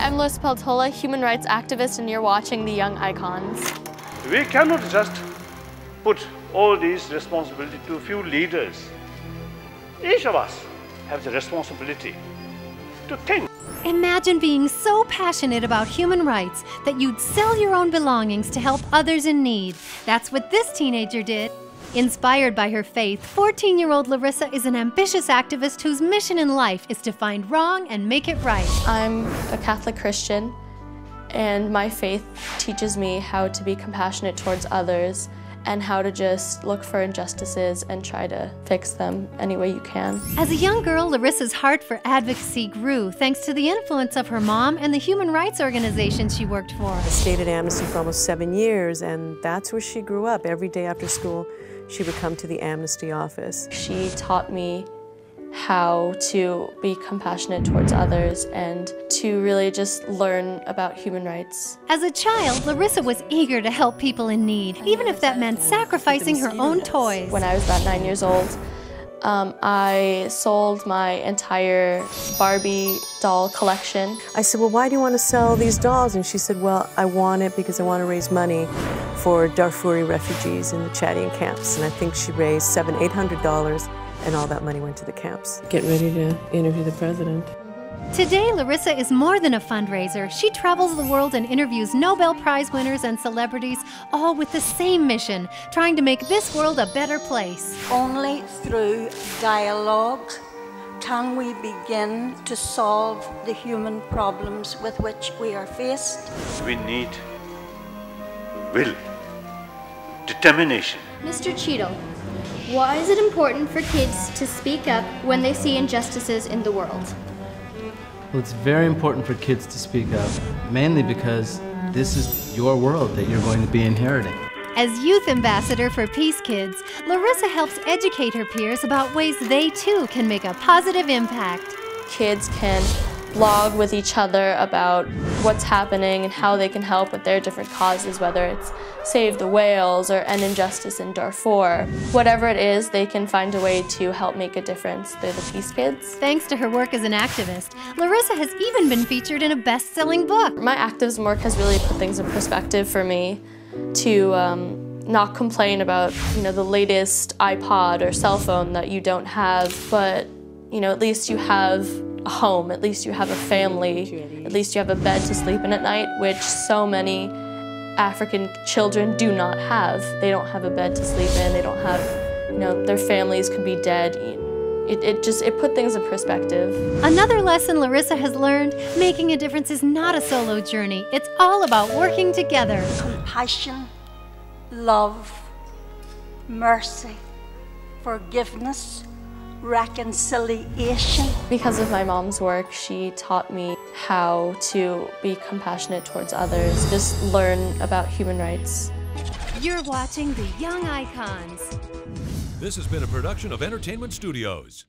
I'm Larissa Peltola, human rights activist, and you're watching The Young Icons. We cannot just put all these responsibility to a few leaders. Each of us has the responsibility to think. Imagine being so passionate about human rights that you'd sell your own belongings to help others in need. That's what this teenager did. Inspired by her faith, 14-year-old Larissa is an ambitious activist whose mission in life is to find wrong and make it right. I'm a Catholic Christian, and my faith teaches me how to be compassionate towards others and how to just look for injustices and try to fix them any way you can. As a young girl, Larissa's heart for advocacy grew thanks to the influence of her mom and the human rights organizations she worked for. I stayed at Amnesty for almost 7 years, and that's where she grew up. Every day after school, she would come to the Amnesty office. She taught me how to be compassionate towards others and to really just learn about human rights. As a child, Larissa was eager to help people in need, even if that meant sacrificing her own toys. When I was about 9 years old, I sold my entire Barbie doll collection. I said, well, why do you want to sell these dolls? And she said, well, I want it because I want to raise money for Darfuri refugees in the Chadian camps. And I think she raised $700, $800, and all that money went to the camps. Get ready to interview the president. Today, Larissa is more than a fundraiser. She travels the world and interviews Nobel Prize winners and celebrities, all with the same mission, trying to make this world a better place. Only through dialogue can we begin to solve the human problems with which we are faced. We need will, determination. Mr. Cheadle, why is it important for kids to speak up when they see injustices in the world? Well, it's very important for kids to speak up, mainly because this is your world that you're going to be inheriting. As youth ambassador for Peace Kids, Larissa helps educate her peers about ways they too can make a positive impact. Kids can blog with each other about what's happening and how they can help with their different causes, whether it's Save the Whales or End Injustice in Darfur. Whatever it is, they can find a way to help make a difference. They're the Peace Kids. Thanks to her work as an activist, Larissa has even been featured in a best-selling book. My activism work has really put things in perspective for me to not complain about, the latest iPod or cell phone that you don't have, but, at least you have a home, at least you have a family, at least you have a bed to sleep in at night, which so many African children do not have. They don't have a bed to sleep in, they don't have, their families could be dead. It put things in perspective. Another lesson Larissa has learned, making a difference is not a solo journey. It's all about working together. Compassion, love, mercy, forgiveness, reconciliation. Because of my mom's work, she taught me how to be compassionate towards others, just learn about human rights. You're watching The Young Icons. This has been a production of Entertainment Studios.